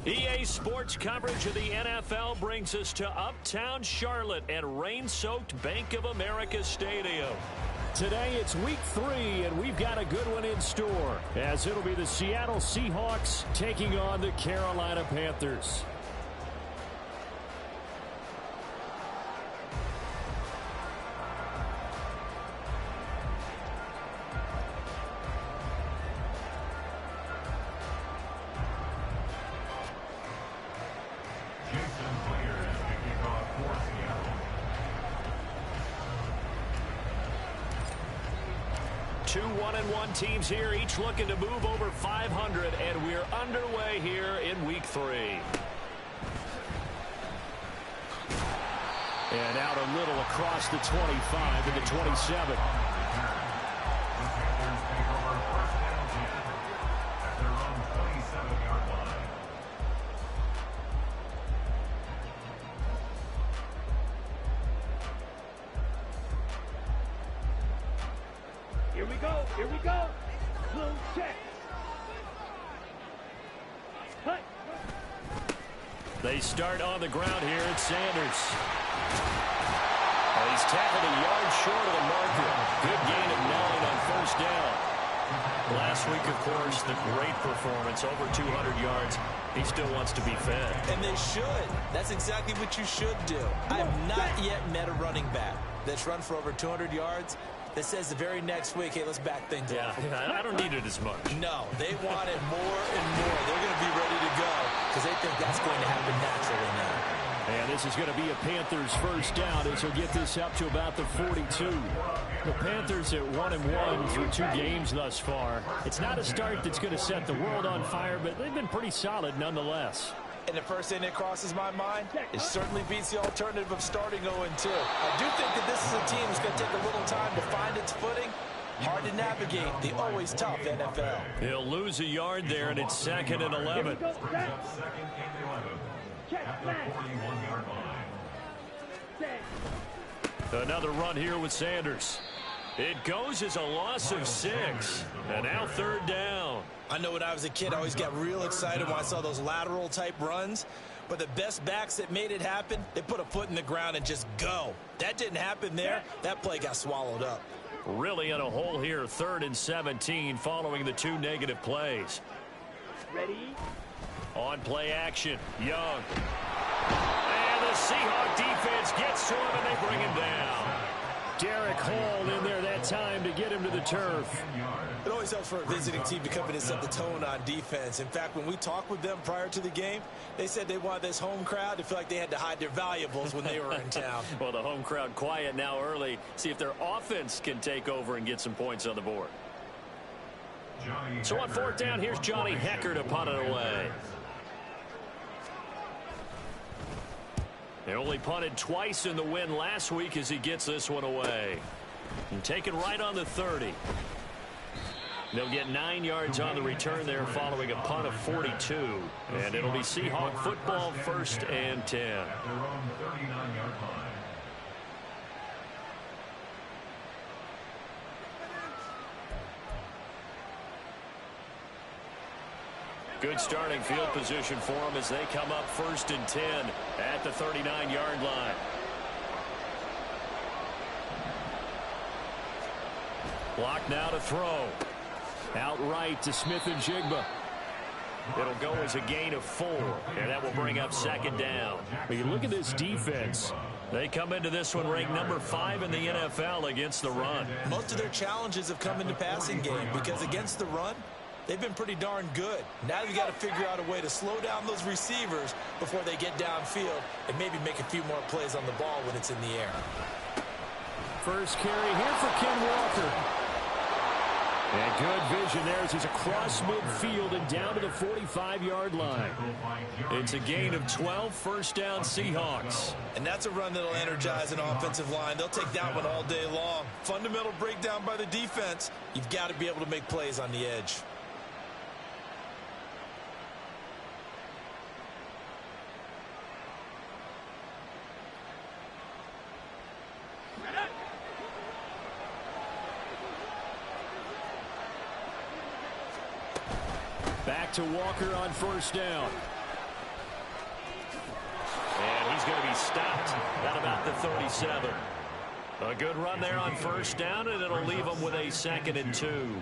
EA Sports coverage of the NFL brings us to Uptown Charlotte and rain-soaked Bank of America Stadium. Today it's week 3, and we've got a good one in store, as it'll be the Seattle Seahawks taking on the Carolina Panthers. Two 1-1 teams here, each looking to move over 500, and we're underway here in week 3. And out a little across the 25 to the 27. Here we go. Little check. Cut. They start on the ground here. It's Sanders. He's tackled a yard short of the marker. Good gain of 9 on first down. Last week, of course, the great performance, over 200 yards. He still wants to be fed. And they should. That's exactly what you should do. I have not yet met a running back that's run for over 200 yards that says the very next week, hey, let's back things up. Yeah, I don't need it as much. No, they want it more and more. They're going to be ready to go because they think that's going to happen naturally now. And this is going to be a Panthers first down as he'll get this up to about the 42. The Panthers at 1-1 through 2 games thus far. It's not a start that's going to set the world on fire, but they've been pretty solid nonetheless. And the first thing that crosses my mind, it certainly beats the alternative of starting 0-2. I do think that this is a team that's going to take a little time to find its footing. Hard to navigate the always tough NFL. He'll lose a yard there, and it's 2nd and 11. Another run here with Sanders. It goes as a loss of 6. And now 3rd down. I know when I was a kid, I always got real excited when I saw those lateral-type runs. But the best backs that made it happen, they put a foot in the ground and just go. That didn't happen there. That play got swallowed up. Really in a hole here, 3rd and 17 following the 2 negative plays. Ready? On play action, Young. And the Seahawk defense gets to him, and they bring him down. Derek Hall in there that time to get him to the turf. It always helps for a visiting team to come in and set the tone on defense. In fact, when we talked with them prior to the game, they said they wanted this home crowd to feel like they had to hide their valuables when they were in town. Well, the home crowd quiet now early. See if their offense can take over and get some points on the board. So on 4th down, here's Johnny Hecker to punt it away. They only punted twice in the win last week as he gets this one away. And taken right on the 30. They'll get 9 yards on the return there following a punt of 42. And it'll be Seahawk football, 1st and 10. Good starting field position for them as they come up 1st and 10 at the 39-yard line. Block now to throw. Outright to Smith and Jigba. It'll go as a gain of 4, and that will bring up 2nd down. When you look at this defense, they come into this one ranked number 5 in the NFL against the run. Most of their challenges have come in the passing game because against the run, they've been pretty darn good. Now you've got to figure out a way to slow down those receivers before they get downfield and maybe make a few more plays on the ball when it's in the air. First carry here for Ken Walker. And good vision there as he's across midfield and down to the 45-yard line. It's a gain of 12, 1st down Seahawks. And that's a run that'll energize an offensive line. They'll take that one all day long. Fundamental breakdown by the defense. You've got to be able to make plays on the edge. Back to Walker on 1st down. he's going to be stopped at about the 37. A good run there on first down, and it'll leave them with a 2nd and 2.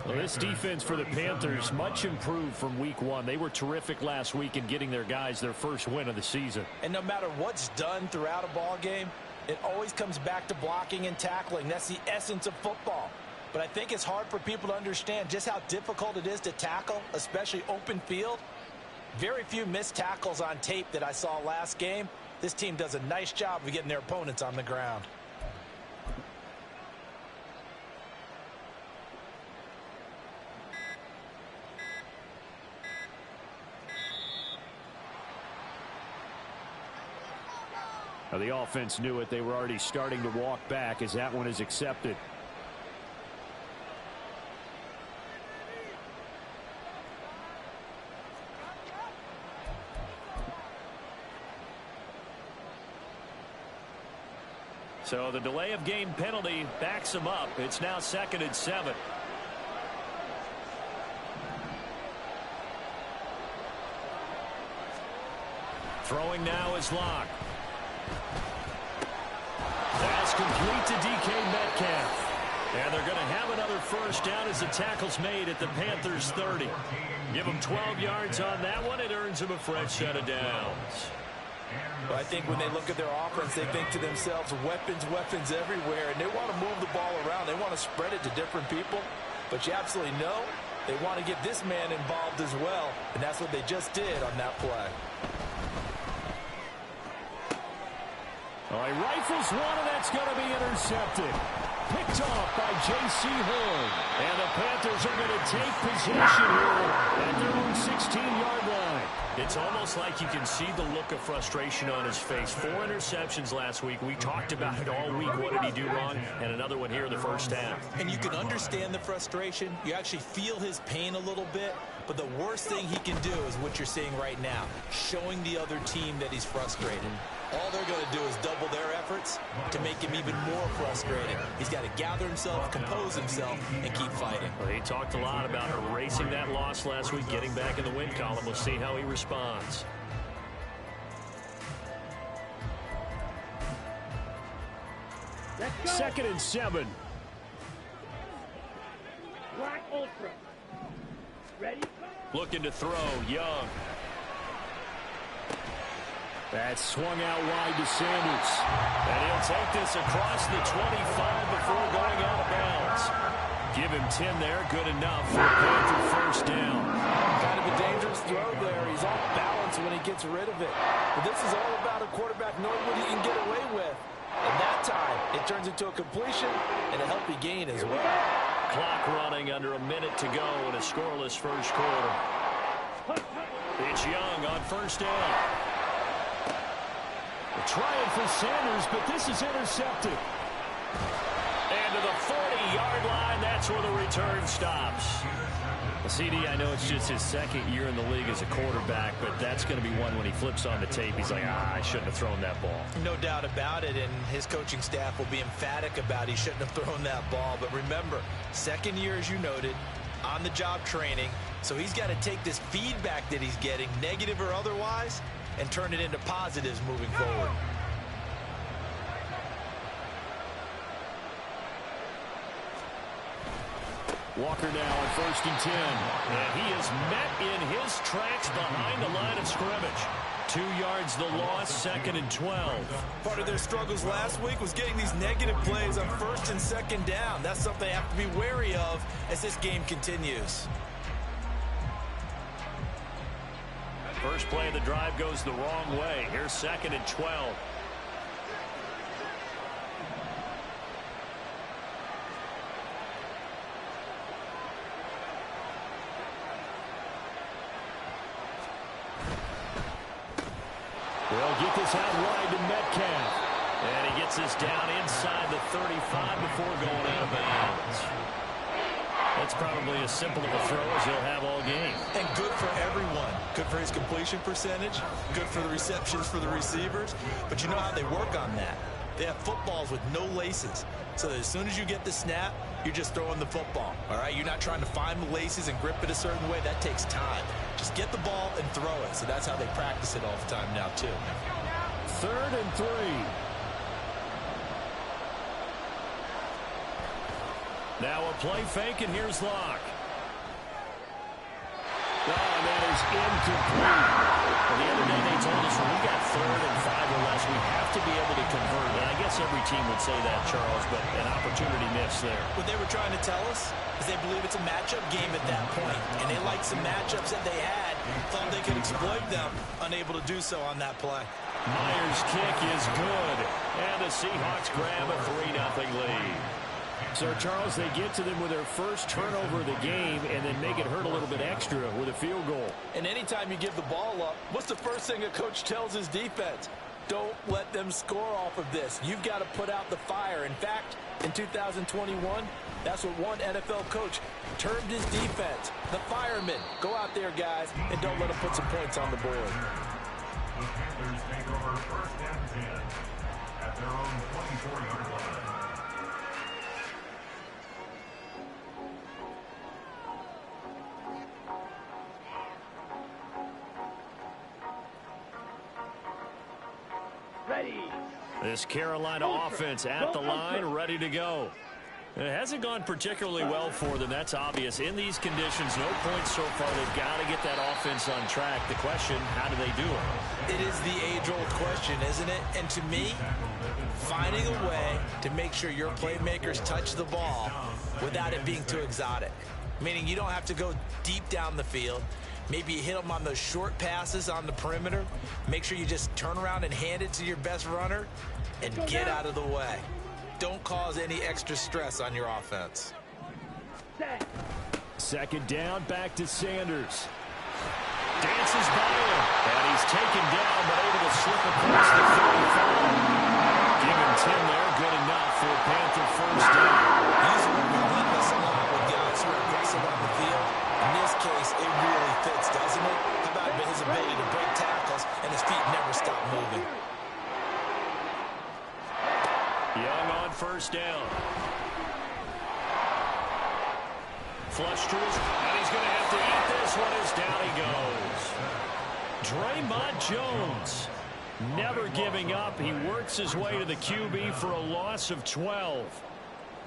Well, this defense for the Panthers much improved from week 1. They were terrific last week in getting their guys their first win of the season. And no matter what's done throughout a ball game, it always comes back to blocking and tackling. That's the essence of football. But I think it's hard for people to understand just how difficult it is to tackle, especially open field. Very few missed tackles on tape that I saw last game. This team does a nice job of getting their opponents on the ground. Now, the offense knew it. They were already starting to walk back as that one is accepted. So the delay of game penalty backs him up. It's now 2nd and 7. Throwing now is Locke. That's complete to DK Metcalf. And they're going to have another first down as the tackle's made at the Panthers 30. Give them 12 yards on that one. It earns them a fresh set of downs. Well, I think when they look at their offense, they think to themselves, weapons, weapons everywhere. And they want to move the ball around. They want to spread it to different people. But you absolutely know they want to get this man involved as well. And that's what they just did on that play. Oh, he rifles one, and that's going to be intercepted. Picked off by J.C. Horn. And the Panthers are going to take possession here at their own 16-yard line. It's almost like you can see the look of frustration on his face. 4 interceptions last week. We talked about it all week. What did he do wrong? And another one here in the first half. And you can understand the frustration. You actually feel his pain a little bit. But the worst thing he can do is what you're seeing right now, showing the other team that he's frustrated. All they're going to do is double their efforts to make him even more frustrated. He's got to gather himself, compose himself, and keep fighting. Well, he talked a lot about erasing that loss last week, getting back in the win column. We'll see how he responds. Let's go. 2nd and 7. Black Ultra. Ready? Looking to throw, Young. That's swung out wide to Sanders. And he'll take this across the 25 before going out of bounds. Give him 10 there, good enough for a Panther first down. Kind of a dangerous throw there. He's off balance when he gets rid of it. But this is all about a quarterback knowing what he can get away with. And that time, it turns into a completion and a healthy gain as well. Clock running under a minute to go in a scoreless first quarter. It's Young on first down. Trying for Sanders, but this is intercepted. And to the 40-yard line, that's where the return stops. CD, I know it's just his 2nd year in the league as a quarterback, but that's going to be one when he flips on the tape. He's like, I shouldn't have thrown that ball. No doubt about it, and his coaching staff will be emphatic about he shouldn't have thrown that ball. But remember, 2nd year, as you noted, on-the-job training. So he's got to take this feedback that he's getting, negative or otherwise, and turn it into positives moving forward. Walker now on 1st and 10. And he is met in his tracks behind the line of scrimmage. 2 yards the loss, 2nd and 12. Part of their struggles last week was getting these negative plays on 1st and 2nd down. That's something they have to be wary of as this game continues. First play of the drive goes the wrong way. Here's 2nd and 12. They'll get this out wide to Metcalf. And he gets this down inside the 35 before going out of bounds. That's probably as simple of a throw as he'll have all game. And good for everyone. Good for his completion percentage. Good for the receptions for the receivers. But you know how they work on that. They have footballs with no laces. So that as soon as you get the snap, you're just throwing the football. All right? You're not trying to find the laces and grip it a certain way. That takes time. Just get the ball and throw it. So that's how they practice it all the time now, too. 3rd and 3. Now a play fake, and here's Locke. Oh, and that is incomplete. Well, the other day they told us when we got 3rd and 5 or less, we have to be able to convert. And I guess every team would say that, Charles, but an opportunity missed there. What they were trying to tell us is they believe it's a matchup game at that point, and they liked some matchups that they had, thought they could exploit them, unable to do so on that play. Myers' kick is good, and the Seahawks grab a 3-0 lead. So, Charles, they get to them with their first turnover of the game and then make it hurt a little bit extra with a field goal. And anytime you give the ball up, what's the first thing a coach tells his defense? Don't let them score off of this. You've got to put out the fire. In fact, in 2021, that's what one NFL coach termed his defense. The firemen. Go out there, guys, and don't let them put some points on the board. The Panthers take over 1st and 10 at their own 24-yard line. This Carolina offense at the line, ready to go. It hasn't gone particularly well for them, that's obvious. In these conditions, no points so far. They've got to get that offense on track. The question, how do they do it? It is the age-old question, isn't it? And to me, finding a way to make sure your playmakers touch the ball without it being too exotic. Meaning you don't have to go deep down the field. Maybe you hit them on those short passes on the perimeter. Make sure you just turn around and hand it to your best runner and get out of the way. Don't cause any extra stress on your offense. 2nd down, back to Sanders. Dances by him, and he's taken down, but able to slip across the 35. Giving 10 there, good enough for a Panther 1st down. He's relentless a lot with guys who are aggressive on the field. In this case, it really fits, doesn't it? How about his ability to break tackles and his feet never stop moving? Young on 1st down. Flush to his, and he's going to have to eat this one as down he goes. Draymond Jones, never giving up. He works his way to the QB for a loss of 12.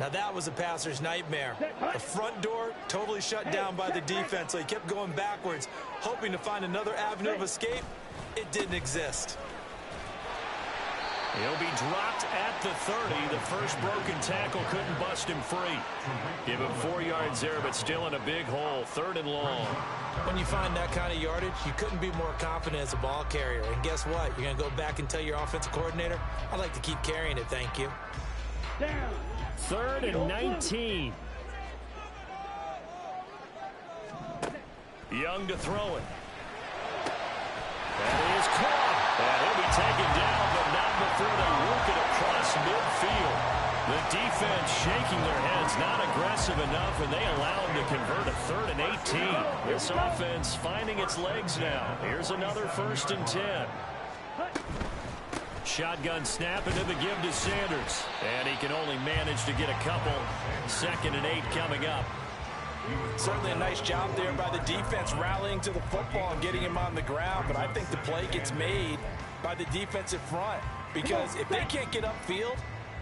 Now that was a passer's nightmare. The front door totally shut down by the defense, so he kept going backwards, hoping to find another avenue of escape. It didn't exist. He'll be dropped at the 30. The first broken tackle couldn't bust him free. Give him 4 yards there, but still in a big hole. 3rd and long. When you find that kind of yardage, you couldn't be more confident as a ball carrier. And guess what? You're going to go back and tell your offensive coordinator, I'd like to keep carrying it, thank you. 3rd and 19. Young to throw it. That is caught. And he'll be taken down, but not before they work it across midfield. The defense shaking their heads, not aggressive enough, and they allow him to convert a 3rd and 18. This offense finding its legs now. Here's another 1st and 10. Shotgun snap into the give to Sanders. And he can only manage to get a couple. 2nd and 8 coming up. Certainly a nice job there by the defense rallying to the football and getting him on the ground. But I think the play gets made by the defensive front. Because if they can't get upfield,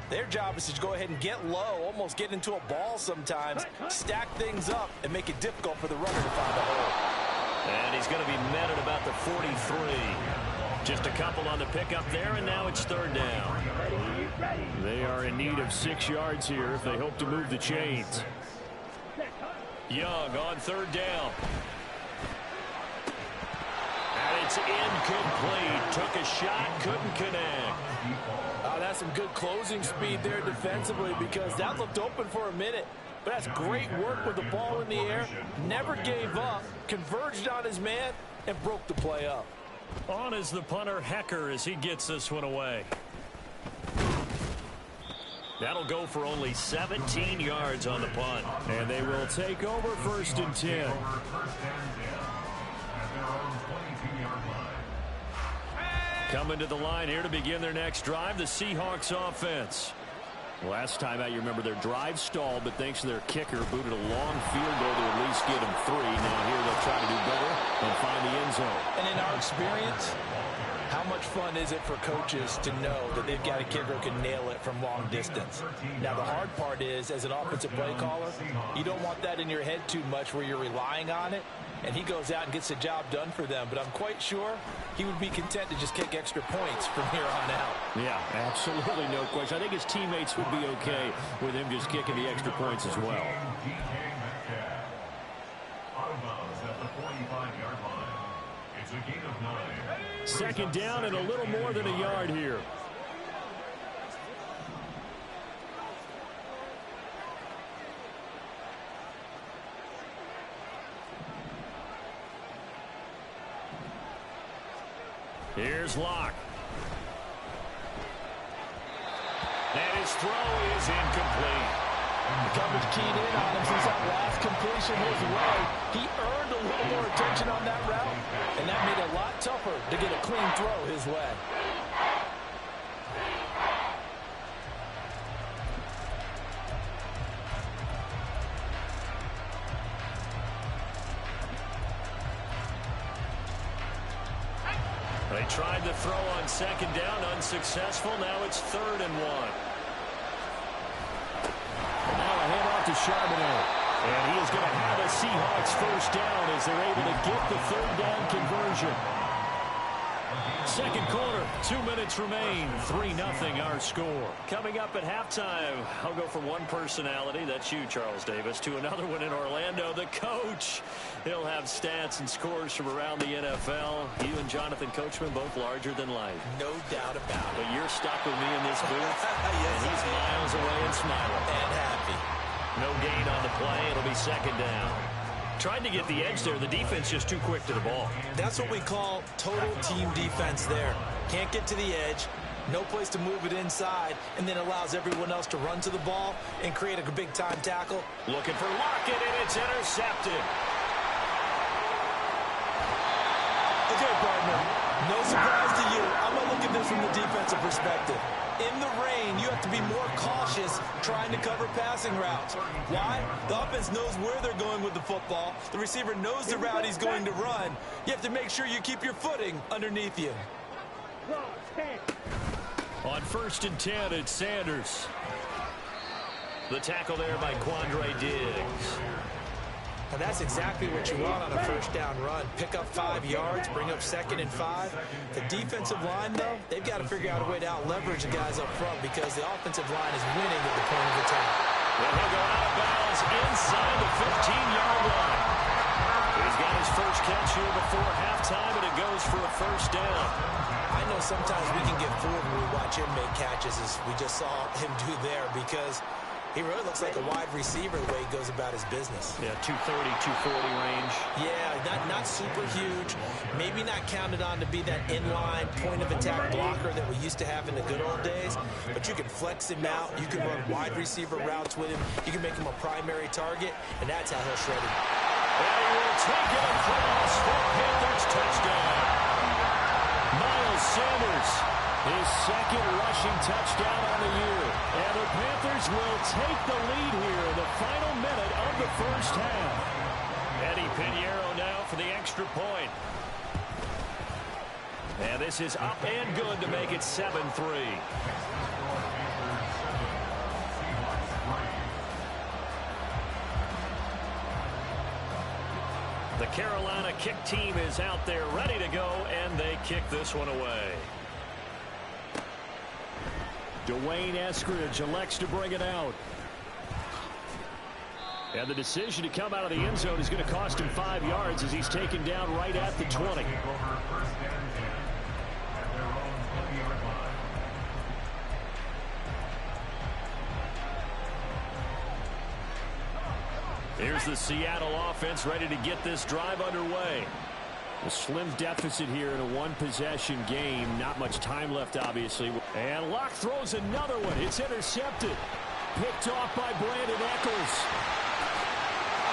their job is to go ahead and get low, almost get into a ball sometimes, stack things up, and make it difficult for the runner to find a hole. And he's going to be met at about the 43. Just a couple on the pickup there, and now it's 3rd down. They are in need of 6 yards here if they hope to move the chains. Young on 3rd down. And it's incomplete. Took a shot, couldn't connect. That's some good closing speed there defensively because that looked open for a minute. But that's great work with the ball in the air. Never gave up, converged on his man, and broke the play up. On is the punter, Hecker, as he gets this one away. That'll go for only 17 yards on the punt. And they will take over 1st and 10. Coming to the line here to begin their next drive, the Seahawks offense. Last time out, you remember their drive stalled, but thanks to their kicker, booted a long field goal to at least get them 3. Now here they'll try to do better and find the end zone. And in our experience, How much fun is it for coaches to know that they've got a kicker who can nail it from long distance? Now, the hard part is, as an offensive play caller, you don't want that in your head too much where you're relying on it, and he goes out and gets the job done for them. But I'm quite sure he would be content to just kick extra points from here on out. Yeah, absolutely no question. I think his teammates would be okay with him just kicking the extra points as well. Second down and a little more than a yard here. Here's Locke. And his throw is incomplete. The coverage keyed in on him since that last completion his way. He earned a little more attention on that route, and that made it a lot tougher to get a clean throw his way. They tried to throw on second down, unsuccessful. Now it's 3rd and 1. Now a handoff to Charbonnet. And he is going to have a Seahawks first down as they're able to get the 3rd down conversion. Second quarter, 2 minutes remain. 3-0 our score. Coming up at halftime, I'll go from one personality, that's you, Charles Davis, to another one in Orlando, the coach. He'll have stats and scores from around the NFL. You and Jonathan Coachman both larger than life. No doubt about it. But you're stuck with me in this booth. Yes, and he's miles away and smiling. And happy. No gain on the play. It'll be second down. Tried to get the edge there. The defense just too quick to the ball. That's what we call total team defense there. Can't get to the edge, no place to move it inside, and then allows everyone else to run to the ball and create a big-time tackle. Looking for Lockett, and it's intercepted. Okay, partner, no surprise to you. I'm going to look at this from the defensive perspective. In the rain, you have to be more cautious trying to cover passing routes. Why? The offense knows where they're going with the football. The receiver knows the route he's going to run. You have to make sure you keep your footing underneath you. On 1st and 10, it's Sanders. The tackle there by Quandre Diggs. And that's exactly what you want on a first down run. Pick up 5 yards, bring up 2nd and 5. The defensive line, though, they've got to figure out a way to out-leverage the guys up front because the offensive line is winning at the point of attack. Well, he'll go out of bounds inside the 15-yard line. He's got his first catch here before halftime, and it goes for a first down. I know sometimes we can get fooled when we watch him make catches, as we just saw him do there, because he really looks like a wide receiver the way he goes about his business. Yeah, 230, 240 range. Yeah, not super huge. Maybe not counted on to be that inline point-of-attack blocker that we used to have in the good old days. But you can flex him out. You can run wide receiver routes with him. You can make him a primary target, and that's how he'll shred him. And he will take it across for Panthers touchdown. Miles Sanders, his 2nd rushing touchdown on the year. And the Panthers will take the lead here in the final minute of the first half. Eddie Pinheiro now for the extra point. And this is up and good to make it 7-3. The Carolina kick team is out there ready to go, and they kick this one away. Dwayne Eskridge elects to bring it out. And the decision to come out of the end zone is going to cost him 5 yards as he's taken down right at the 20. Here's the Seattle offense ready to get this drive underway. A slim deficit here in a one-possession game. Not much time left, obviously. And Locke throws another one. It's intercepted. Picked off by Brandon Eccles.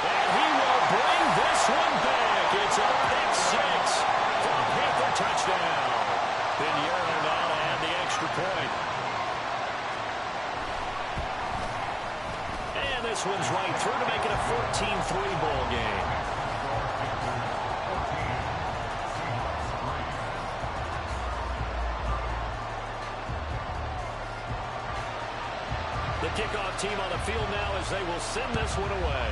And he will bring this one back. It's a pick six for a Panther touchdown. Pinheiro now to add the extra point. And this one's right through to make it a 14-3 ball game. kickoff team on the field now as they will send this one away.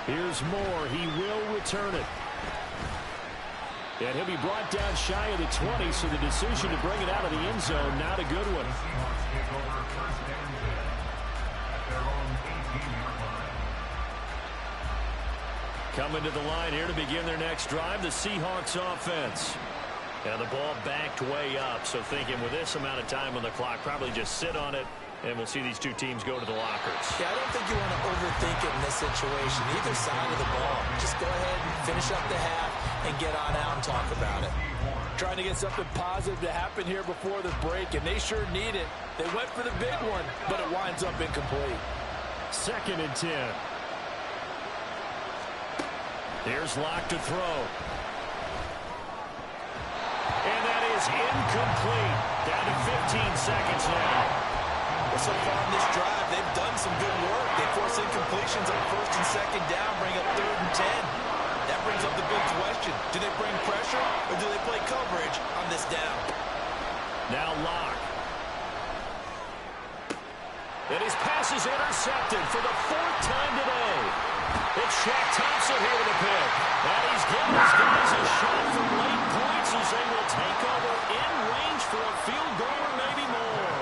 Here's Moore. He will return it. And he'll be brought down shy of the 20, so the decision to bring it out of the end zone, not a good one. Seahawks take over first and 10 at their own 18-yard line. Coming to the line here to begin their next drive, the Seahawks offense. And the ball backed way up, so thinking with this amount of time on the clock, probably just sit on it, and we'll see these two teams go to the lockers. Yeah, I don't think you want to overthink it in this situation, either side of the ball. Just go ahead and finish up the half and get on out and talk about it. Trying to get something positive to happen here before the break, and they sure need it. They went for the big one, but it winds up incomplete. 2nd and 10. Here's Locke to throw. And that is incomplete. Down to 15 seconds now. Well, so far in this drive, they've done some good work. They force incompletions on 1st and 2nd down, bring up 3rd and 10. That brings up the big question. Do they bring pressure or do they play coverage on this down? Now Locke. And his pass is intercepted for the 4th time today. It's Shaq Thompson here with a pick. And he's giving his guys a shot for late points as they will take over in range for a field goal or maybe more.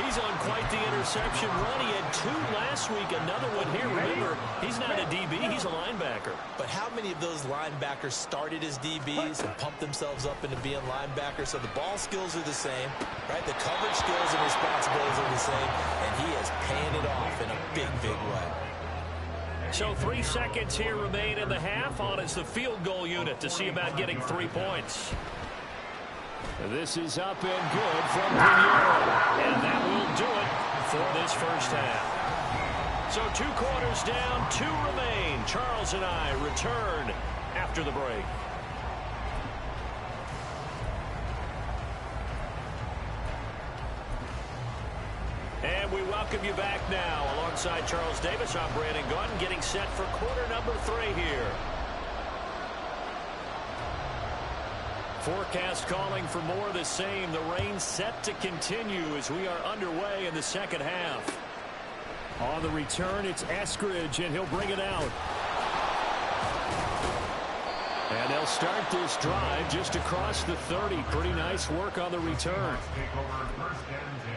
He's on quite the interception run. He had 2 last week, another one here. Remember, he's not a DB, he's a linebacker. But how many of those linebackers started as DBs and pumped themselves up into being linebackers? So the ball skills are the same, right? The coverage skills and responsibilities are the same, and he is paying it off in a big, big way. So 3 seconds here remain in the half. On is the field goal unit to see about getting 3 points. This is up and good from Pinheiro. And that will do it for this first half. So 2 quarters down, 2 remain. Charles and I return after the break. And we welcome you back now. Alongside Charles Davis, I'm Brandon Gunn, getting set for quarter number 3 here. Forecast calling for more of the same. The rain set to continue as we are underway in the second half. On the return, it's Eskridge, and he'll bring it out. And they'll start this drive just across the 30. Pretty nice work on the return. Take over first and 10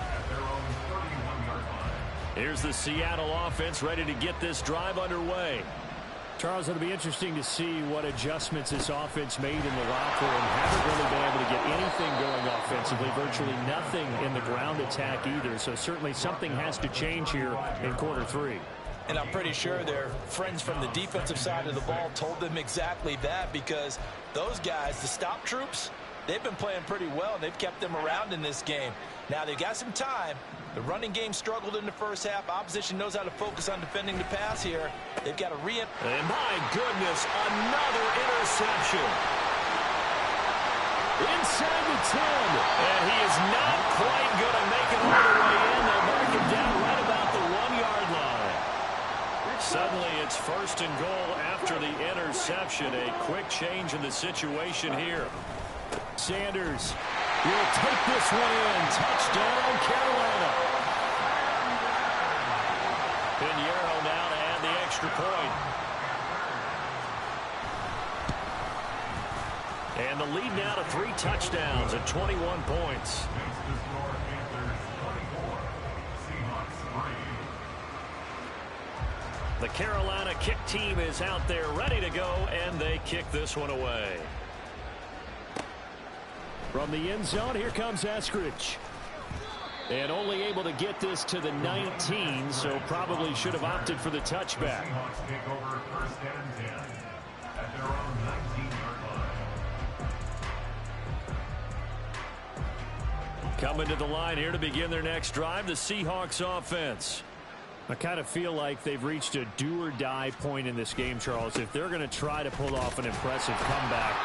at their own 31-yard line. Here's the Seattle offense ready to get this drive underway. Charles, it'll be interesting to see what adjustments this offense made in the locker room. Haven't really been able to get anything going offensively, virtually nothing in the ground attack either. So certainly something has to change here in quarter 3. And I'm pretty sure their friends from the defensive side of the ball told them exactly that, because those guys, the stop troops, they've been playing pretty well. They've kept them around in this game. Now they've got some time. The running game struggled in the first half. Opposition knows how to focus on defending the pass here. They've got to And my goodness, another interception. Inside the 10. And he is not quite going to make it all the way in. They'll mark him down right about the 1-yard line. Suddenly it's 1st and goal after the interception. A quick change in the situation here. Sanders will take this one in. Touchdown, Carolina. Pinheiro now to add the extra point. And the lead now to 3 touchdowns at 21 points. Makes the score Panthers 24, Seahawks 3. The Carolina kick team is out there ready to go, and they kick this one away. From the end zone, here comes Eskridge. And only able to get this to the 19, so probably should have opted for the touchback. Seahawks take over first and 10 at their own 19-yard line. Coming to the line here to begin their next drive, the Seahawks offense. I kind of feel like they've reached a do-or-die point in this game, Charles. If they're going to try to pull off an impressive comeback,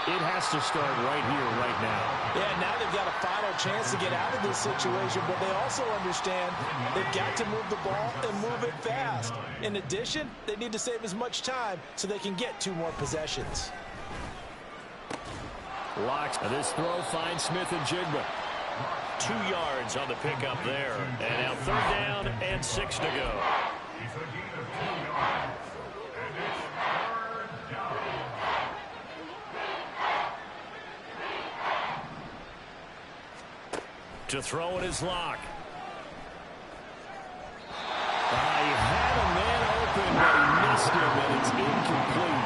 it has to start right here, right now. Yeah, now they've got a final chance to get out of this situation, but they also understand they've got to move the ball and move it fast. In addition, they need to save as much time so they can get 2 more possessions. Locks. This throw finds Smith and Jigba. 2 yards on the pickup there. And now 3rd down and 6 to go. It's a gain of 2 yards. And it's 3rd down. To throw it is Locke. He had a man open, but he missed him, and it's incomplete.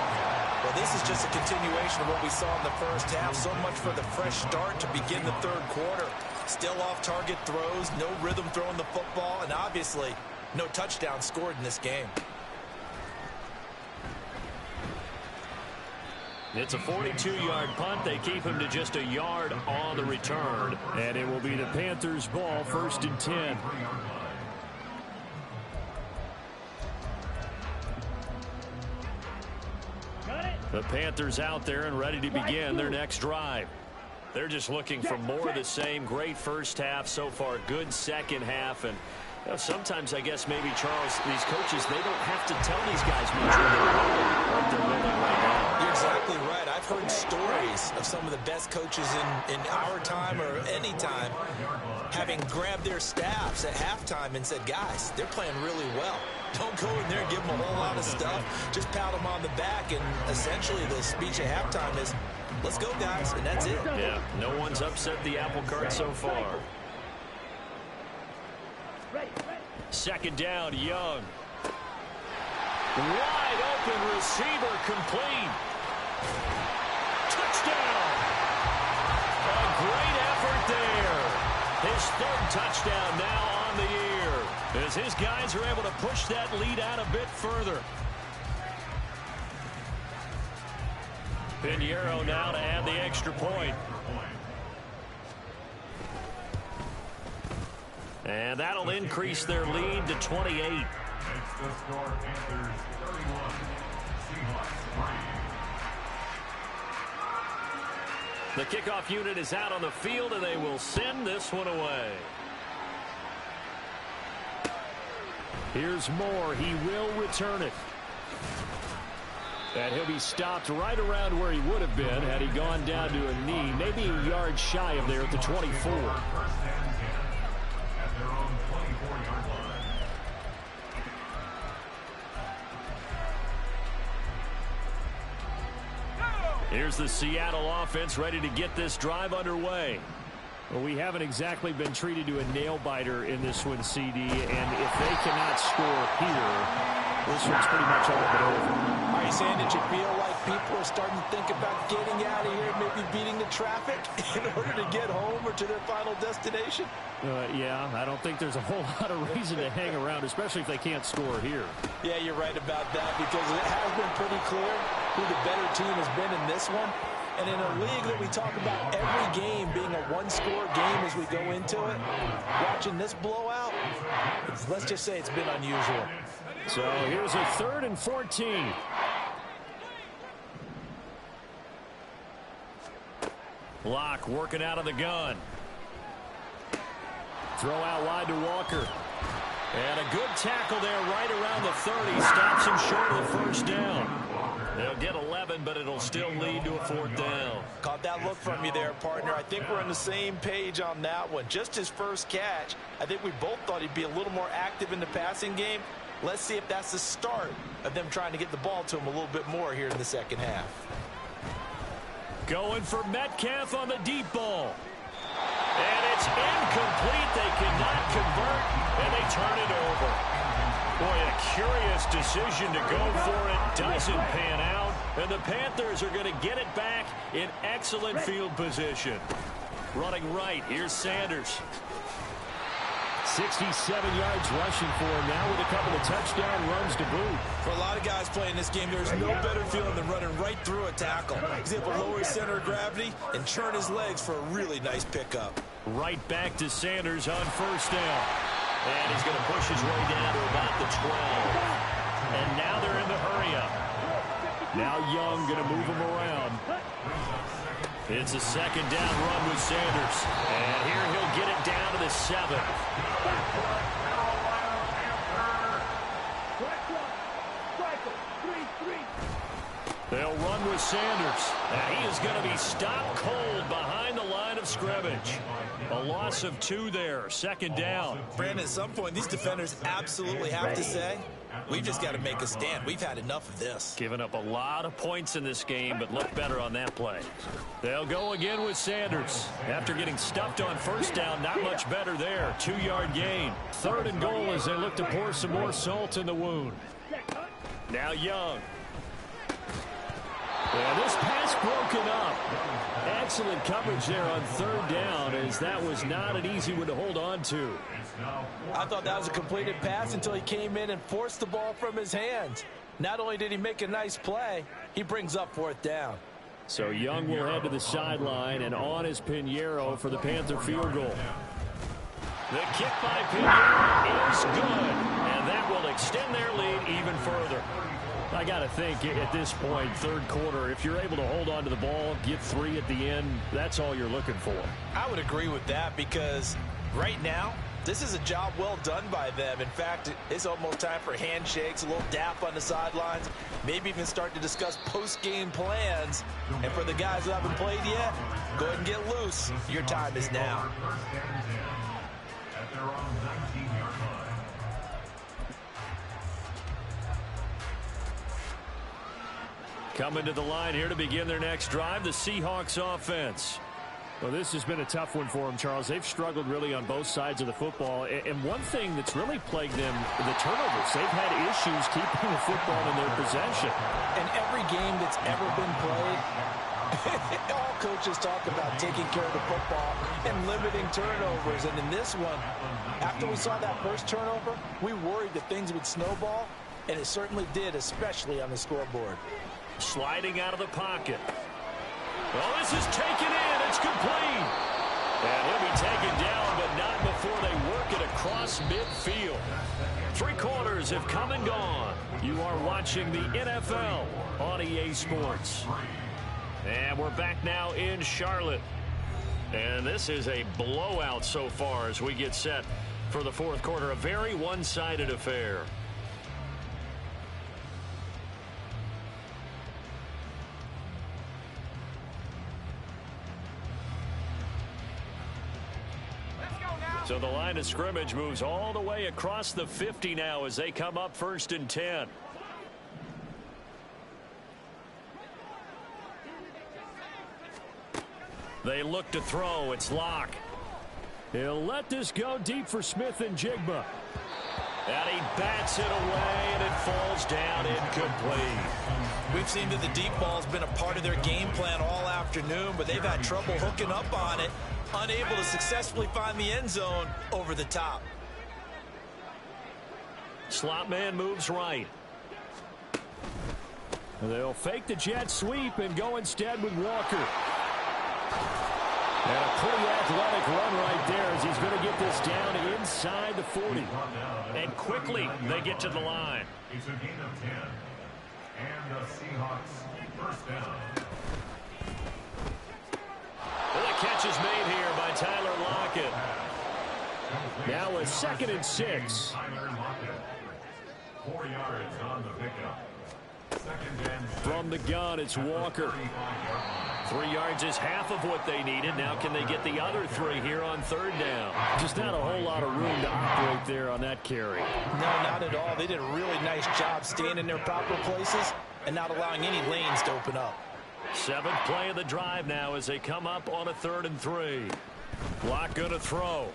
Well, this is just a continuation of what we saw in the first half. So much for the fresh start to begin the 3rd quarter. Still off-target throws, no rhythm throwing the football, and obviously no touchdown scored in this game. It's a 42-yard punt. They keep him to just a yard on the return. And it will be the Panthers' ball, 1st and 10. The Panthers out there and ready to begin their next drive. They're just looking for more of the same. Great first half so far. Good second half. And you know, sometimes I guess maybe, Charles, these coaches, they don't have to tell these guys much when they're running like they're running right now. You're exactly right. I've heard stories of some of the best coaches in our time or any time having grabbed their staffs at halftime and said, guys, they're playing really well. Don't go in there and give them a whole lot of stuff. Just pat them on the back. And essentially the speech at halftime is, let's go, guys, and that's it. Yeah, no one's upset the apple cart so far. 2nd down, Young. Wide open receiver, complete. Touchdown. A great effort there. His 3rd touchdown now on the year, as his guys are able to push that lead out a bit further. Pinheiro now to add the extra point. And that'll increase their lead to 28. It's the score, Panthers 31, Seahawks 3. The kickoff unit is out on the field, and they will send this one away. Here's Moore. He will return it. And he'll be stopped right around where he would have been had he gone down to a knee, maybe a yard shy of there at the 24. 1st and 10 at their own 24-yard line. Here's the Seattle offense ready to get this drive underway. Well, we haven't exactly been treated to a nail-biter in this one, CD, and if they cannot score here, this one's pretty much all but over. Are you saying that you feel like people are starting to think about getting out of here, maybe beating the traffic in order to get home or to their final destination? Yeah, I don't think there's a whole lot of reason to hang around, especially if they can't score here. Yeah, you're right about that, because it has been pretty clear who the better team has been in this one. And in a league that we talk about every game being a one-score game as we go into it, watching this blowout, let's just say it's been unusual. So here's a 3rd and 14. Locke working out of the gun. Throw out wide to Walker. And a good tackle there right around the 30. Stops him short of the 1st down. They'll get 11, but it'll still lead to a 4th down. Caught that look from you there, partner. I think we're on the same page on that one. Just his first catch, I think we both thought he'd be a little more active in the passing game. Let's see if that's the start of them trying to get the ball to him a little bit more here in the second half. Going for Metcalf on the deep ball. And it's incomplete. They cannot convert, and they turn it over. Boy, a curious decision to go for it. Doesn't pan out. And the Panthers are going to get it back in excellent field position. Running right, here's Sanders. 67 yards rushing for him now with a couple of touchdown runs to boot. For a lot of guys playing this game, there's no better feeling than running right through a tackle. He's able to lower his center of gravity and churn his legs for a really nice pickup. Right back to Sanders on 1st down. And he's going to push his way down to about the 12. And now they're in the hurry-up. Now Young going to move him around. It's a 2nd down run with Sanders. And here he'll get it down to the 7. They'll run with Sanders. And he is going to be stopped cold scrimmage. A loss of 2 there, second down. Brandon, at some point, these defenders absolutely have to say, we've just got to make a stand. We've had enough of this. Giving up a lot of points in this game, but look better on that play. They'll go again with Sanders. After getting stuffed on first down, not much better there. 2-yard gain. 3rd and goal as they look to pour some more salt in the wound. Now Young. Yeah, this pass broken up. Excellent coverage there on 3rd down, as that was not an easy one to hold on to. I thought that was a completed pass until he came in and forced the ball from his hands. Not only did he make a nice play, he brings up 4th down. So Young will head to the sideline, and on is Pinheiro for the Panther field goal. The kick by Pinheiro is good, and that will extend their lead even further. I got to think at this point, 3rd quarter, if you're able to hold on to the ball, get 3 at the end, that's all you're looking for. I would agree with that because right now, this is a job well done by them. In fact, it's almost time for handshakes, a little dap on the sidelines, maybe even start to discuss post-game plans. And for the guys who haven't played yet, go ahead and get loose. Your time is now. At their own 19-yard line. Coming to the line here to begin their next drive, the Seahawks offense. Well, this has been a tough one for them, Charles. They've struggled really on both sides of the football. And one thing that's really plagued them, the turnovers. They've had issues keeping the football in their possession. In every game that's ever been played, all coaches talk about taking care of the football and limiting turnovers. And in this one, after we saw that first turnover, we worried that things would snowball, and it certainly did, especially on the scoreboard. Sliding out of the pocket. Well, this is taken in. It's complete. And he'll be taken down, but not before they work it across midfield. 3 quarters have come and gone. You are watching the NFL on EA Sports. And we're back now in Charlotte. And this is a blowout so far as we get set for the 4th quarter. A very one-sided affair. So the line of scrimmage moves all the way across the 50 now as they come up 1st and 10. They look to throw. It's Locke. He'll let this go deep for Smith and Jigba. And he bats it away, and it falls down incomplete. We've seen that the deep ball's been a part of their game plan all afternoon, but they've had trouble hooking up on it. Unable to successfully find the end zone over the top. Slot man moves right. They'll fake the jet sweep and go instead with Walker. And a pretty athletic run right there as he's going to get this down inside the 40. And quickly they get to the line. It's a gain of 10. And the Seahawks 1st down. Well, the catch is made here by Tyler Lockett. Now a 2nd and 6. Tyler Lockett. 4 yards on the pickup. 2nd and 6. From the gun, it's Walker. 3 yards is half of what they needed. Now can they get the other 3 here on 3rd down? Just not a whole lot of room to operate there on that carry. No, not at all. They did a really nice job staying in their proper places and not allowing any lanes to open up. 7th play of the drive now as they come up on a 3rd and 3. Locke going to throw.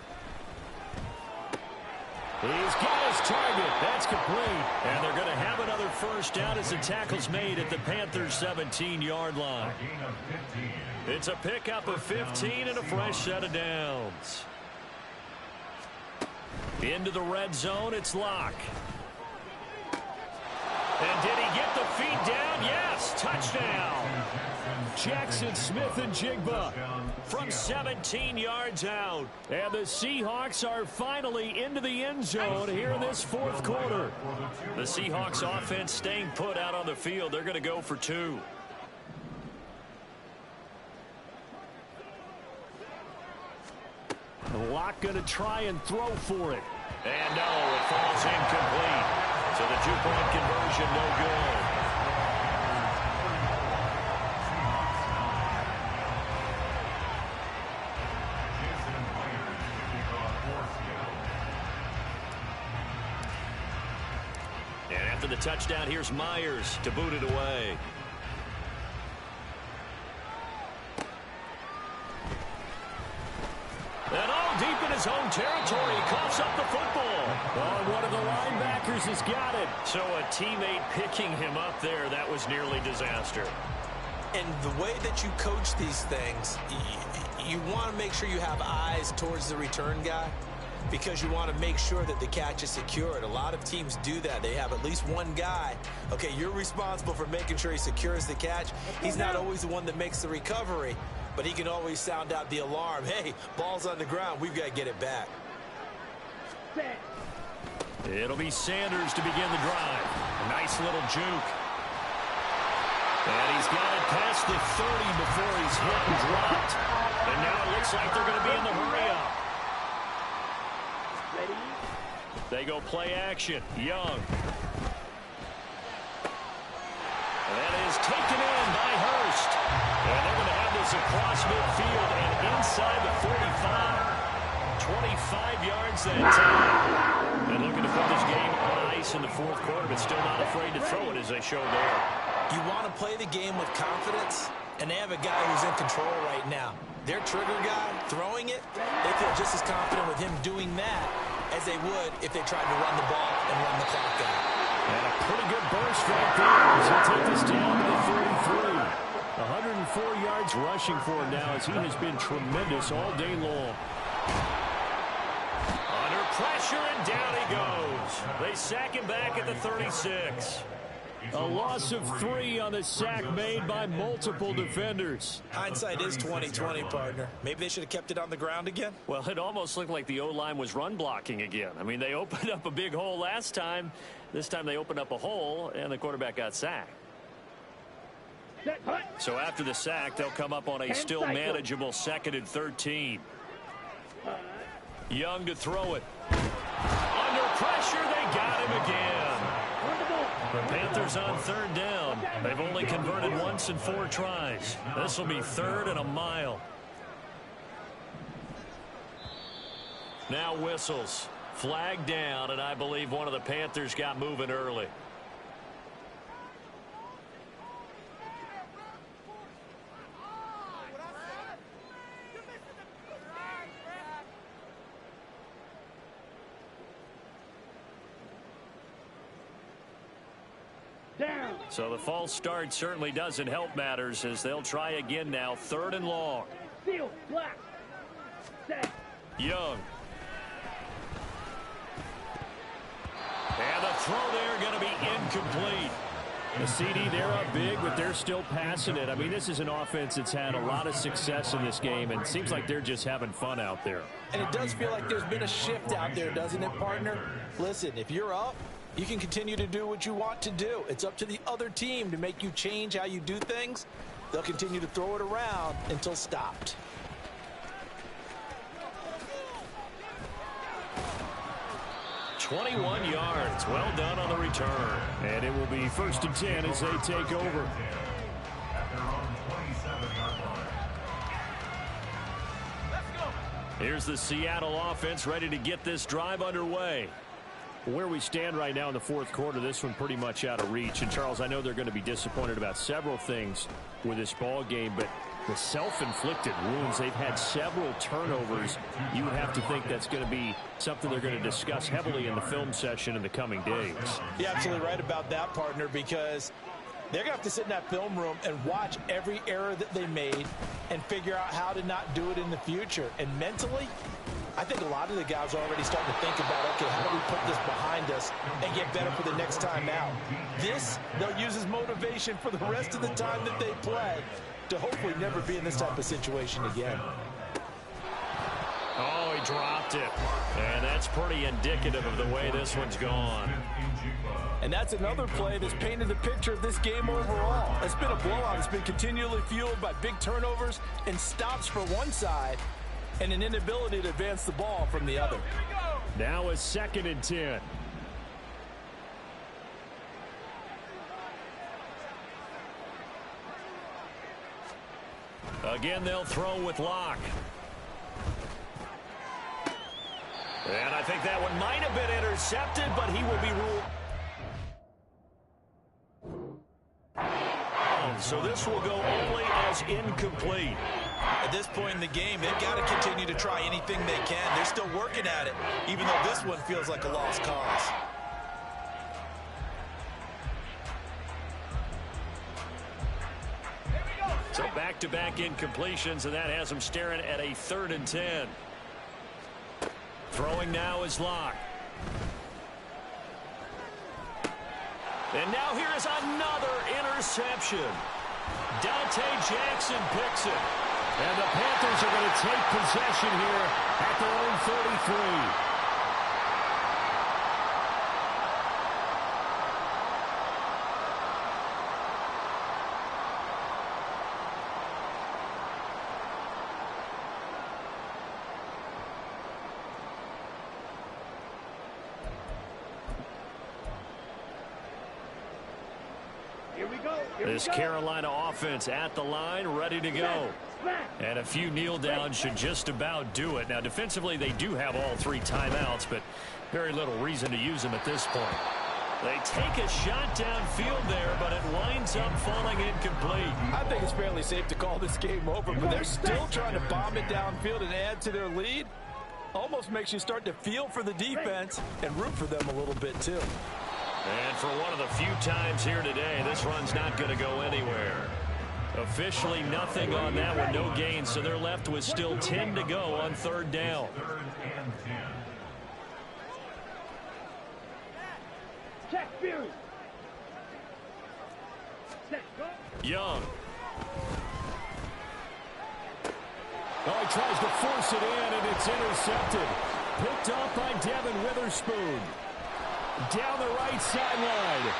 He's got his target. That's complete. And they're going to have another 1st down as the tackle's made at the Panthers' 17-yard line. It's a pickup of 15 and a fresh set of downs. Into the red zone, it's Locke. And did he get the feet down? Yes, touchdown. Jackson Smith and Jigba from 17 yards out. And the Seahawks are finally into the end zone here in this 4th quarter. The Seahawks offense staying put out on the field. They're going to go for 2. Locke going to try and throw for it. And no, it falls incomplete. So the 2-point conversion no good. After the touchdown, here's Myers to boot it away. And all deep in his own territory, he coughs up the football. Oh, one of the linebackers has got it. So a teammate picking him up there, that was nearly disaster. And the way that you coach these things, you want to make sure you have eyes towards the return guy because you want to make sure that the catch is secured. A lot of teams do that. They have at least one guy. Okay, you're responsible for making sure he secures the catch. He's not always the one that makes the recovery, but he can always sound out the alarm. Hey, ball's on the ground. We've got to get it back. It'll be Sanders to begin the drive. Nice little juke. And he's got it past the 30 before he's hit and dropped. And now it looks like they're going to be in the hurry-up. Ready? They go play action. Young. That is taken in by Hurst. And they're going to have this across midfield and inside the 45. 25 yards that time. And looking to put this game on ice in the fourth quarter, but still not afraid to throw it as they showed there. You want to play the game with confidence, and they have a guy who's in control right now. Their trigger guy, throwing it, they feel just as confident with him doing that as they would if they tried to run the ball and run the clock out. And a pretty good burst right there as he'll take this down to the 33. 104 yards rushing for him now as he has been tremendous all day long. Under pressure, and down he goes. They sack him back at the 36. A loss of 3 on the sack made by multiple defenders. Hindsight is 20/20, partner. Maybe they should have kept it on the ground again. Well, it almost looked like the O-line was run blocking again. I mean, they opened up a big hole last time. This time they opened up a hole, and the quarterback got sacked. So after the sack, they'll come up on a still manageable 2nd and 13. Young to throw it. Under pressure, they got him again. The Panthers on 3rd down. They've only converted once in 4 tries. This will be 3rd and a mile. Now whistles. Flag down, and I believe one of the Panthers got moving early. Down. So the false start certainly doesn't help matters as they'll try again now. 3rd and long. Field. Black. Set. Young. And the throw there going to be incomplete. The CD, they're up big, but they're still passing it. I mean, this is an offense that's had a lot of success in this game, and it seems like they're just having fun out there. And it does feel like there's been a shift out there, doesn't it, partner? Listen, if you're up, you can continue to do what you want to do. It's up to the other team to make you change how you do things. They'll continue to throw it around until stopped. "21 yards. Well done on the return. And it will be 1st and 10 as they take over. At their own 27-yard line. Here's the Seattle offense ready to get this drive underway. Where we stand right now in the fourth quarter, this one pretty much out of reach. And, Charles, I know they're going to be disappointed about several things with this ball game, but the self-inflicted wounds, they've had several turnovers. You would have to think that's going to be something they're going to discuss heavily in the film session in the coming days. You're absolutely right about that, partner, because they're going to have to sit in that film room and watch every error that they made and figure out how to not do it in the future. And mentally, I think a lot of the guys are already starting to think about, okay, how do we put this behind us and get better for the next time out? This, they'll use as motivation for the rest of the time that they play to hopefully never be in this type of situation again. Oh, he dropped it. And that's pretty indicative of the way this one's gone. And that's another play that's painted the picture of this game overall. It's been a blowout. It's been continually fueled by big turnovers and stops for one side and an inability to advance the ball from the other. Now a 2nd and 10. Again, they'll throw with Locke. And I think that one might have been intercepted, but he will be ruled. runs, so this will go only as incomplete. At this point in the game, they've got to continue to try anything they can. They're still working at it, even though this one feels like a lost cause. So back-to-back incompletions, and that has them staring at a 3rd and 10. Throwing now is Locke. And now here is another interception. Dante Jackson picks it. And the Panthers are going to take possession here at their own 33. This Carolina offense at the line, ready to go. And a few kneel downs should just about do it. Now, defensively, they do have all 3 timeouts, but very little reason to use them at this point. They take a shot downfield there, but it winds up falling incomplete. I think it's fairly safe to call this game over, but they're still trying to bomb it downfield and add to their lead. Almost makes you start to feel for the defense and root for them a little bit, too. And for one of the few times here today, this run's not going to go anywhere. Officially nothing on that one, no gain, so they're left with still 10 to go on 3rd down. 3rd and 10. Check Fury. Set, go. Young. Oh, he tries to force it in, and it's intercepted. Picked off by Devin Witherspoon. Down the right sideline.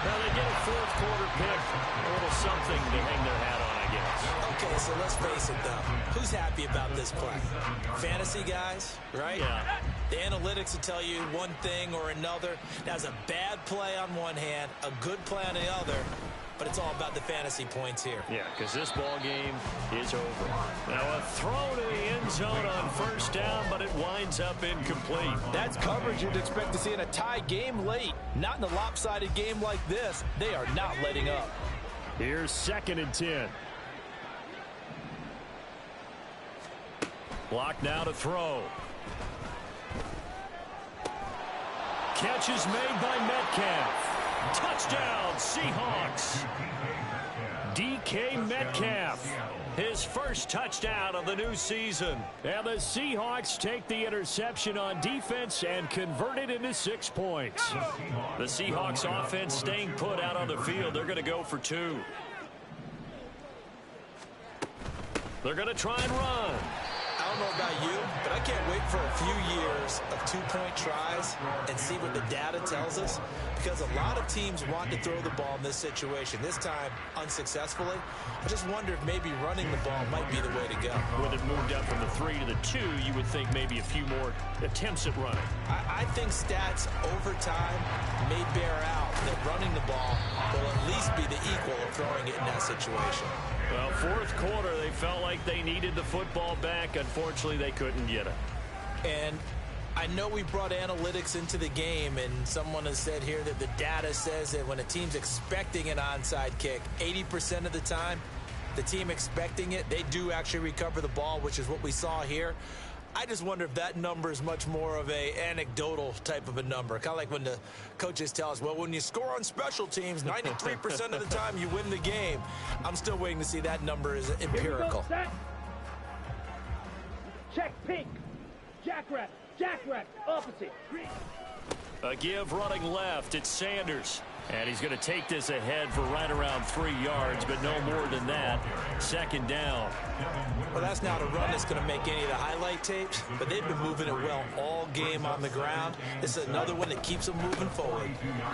Now they get a 4th quarter pick. A little something to hang their hat on, I guess. Okay, so let's face it, though. Who's happy about this play? Fantasy guys, right? Yeah. The analytics will tell you one thing or another. That's a bad play on one hand, a good play on the other. But it's all about the fantasy points here. Yeah, because this ball game is over. Now a throw to the end zone on 1st down, but it winds up incomplete. That's coverage you'd expect to see in a tie game late. Not in a lopsided game like this. They are not letting up. Here's 2nd and 10. Block now to throw. Catch is made by Metcalf. Touchdown, Seahawks. DK Metcalf, his first touchdown of the new season. And the Seahawks take the interception on defense and convert it into 6 points. The Seahawks offense staying put out on the field. They're going to go for 2. They're going to try and run. I don't know about you, but I can't wait for a few years of 2-point tries and see what the data tells us, because a lot of teams want to throw the ball in this situation. This time, unsuccessfully. I just wonder if maybe running the ball might be the way to go. With it moved up from the 3 to the 2, you would think maybe a few more attempts at running. I think stats over time may bear out that running the ball will at least be the equal of throwing it in that situation. Well, 4th quarter, they felt like they needed the football back. Unfortunately, they couldn't get it. And I know we brought analytics into the game, and someone has said here that the data says that when a team's expecting an onside kick, 80% of the time, the team expecting it, they do actually recover the ball, which is what we saw here. I just wonder if that number is much more of a anecdotal type of a number. Kind of like when the coaches tell us, well, when you score on special teams, 93% of the time you win the game. I'm still waiting to see that number is empirical. Here we go, check pink. Jackrabbit, opposite. Green. A give running left. It's Sanders. And he's going to take this ahead for right around 3 yards, but no more than that. 2nd down. Well, that's not a run that's going to make any of the highlight tapes, but they've been moving it well all game on the ground. This is another one that keeps them moving forward.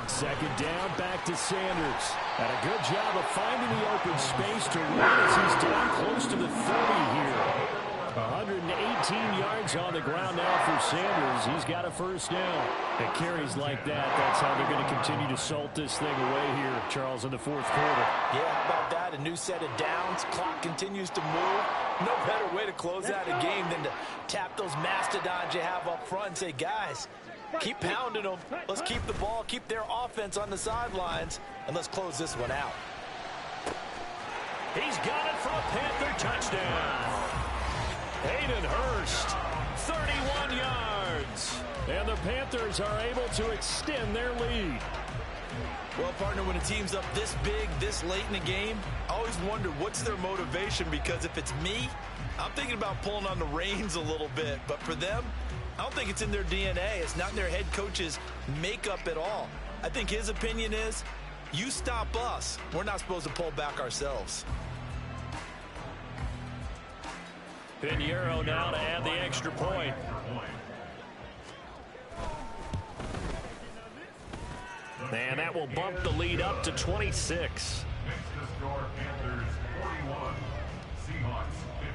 2nd down, back to Sanders. And a good job of finding the open space to run as he's down close to the 30 here. 118 yards on the ground now for Sanders. He's got a 1st down. It carries like that. That's how they're going to continue to salt this thing away here, Charles, in the 4th quarter. Yeah, how about that? A new set of downs. Clock continues to move. No better way to close out a game than to tap those mastodons you have up front and say, guys, keep pounding them. Let's keep the ball, keep their offense on the sidelines, and let's close this one out. He's got it for a Panther touchdown. Hayden Hurst, 31 yards. And the Panthers are able to extend their lead. Well, partner, when a team's up this big, this late in the game, I always wonder what's their motivation, because if it's me, I'm thinking about pulling on the reins a little bit. But for them, I don't think it's in their DNA. It's not in their head coach's makeup at all. I think his opinion is, you stop us, we're not supposed to pull back ourselves. Pinheiro now to add the extra point. And that will bump the lead up to 26. Makes the score Panthers 41, Seahawks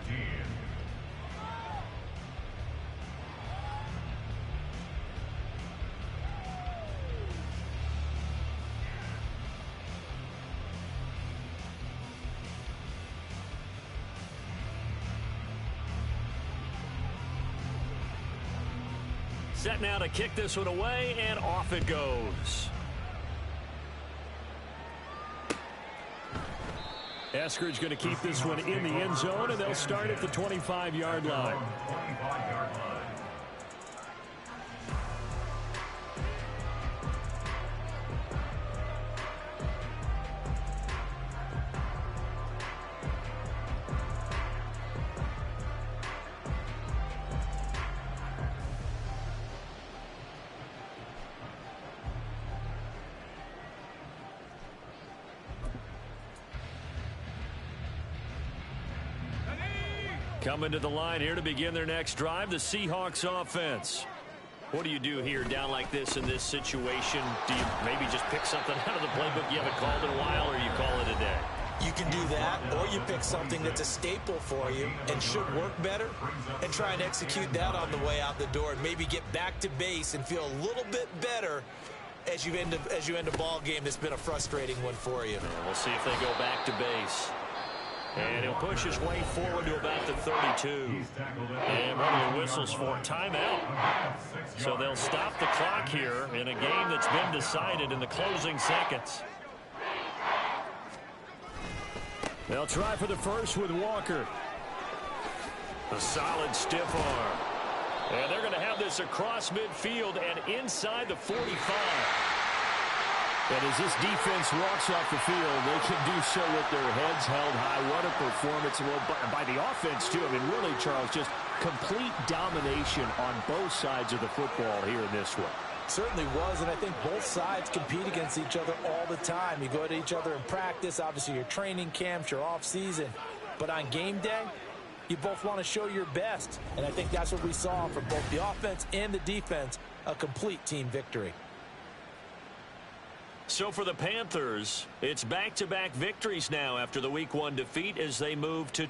15. Set now to kick this one away, and off it goes. Eskridge going to keep this one in the end zone, and they'll start at the 25-yard line. 25-yard line. Coming to the line here to begin their next drive, the Seahawks offense. What do you do here down like this in this situation? Do you maybe just pick something out of the playbook you haven't called in a while, or you call it a day? You can do that, or you pick something that's a staple for you and should work better and try and execute that on the way out the door and maybe get back to base and feel a little bit better as you end a ball game that's been a frustrating one for you. And we'll see if they go back to base. And he'll push his way forward to about the 32. And one of the whistles for timeout. So they'll stop the clock here in a game that's been decided in the closing seconds. They'll try for the first with Walker. A solid stiff arm. And they're going to have this across midfield and inside the 45. And as this defense walks off the field, they can do so with their heads held high. What a performance. Well, by the offense, too. I mean, really, Charles, just complete domination on both sides of the football here in this one. Certainly was, and I think both sides compete against each other all the time. You go to each other in practice, obviously your training camps, your off-season. But on game day, you both want to show your best. And I think that's what we saw from both the offense and the defense, a complete team victory. So for the Panthers, it's back-to-back victories now after the Week 1 defeat as they move to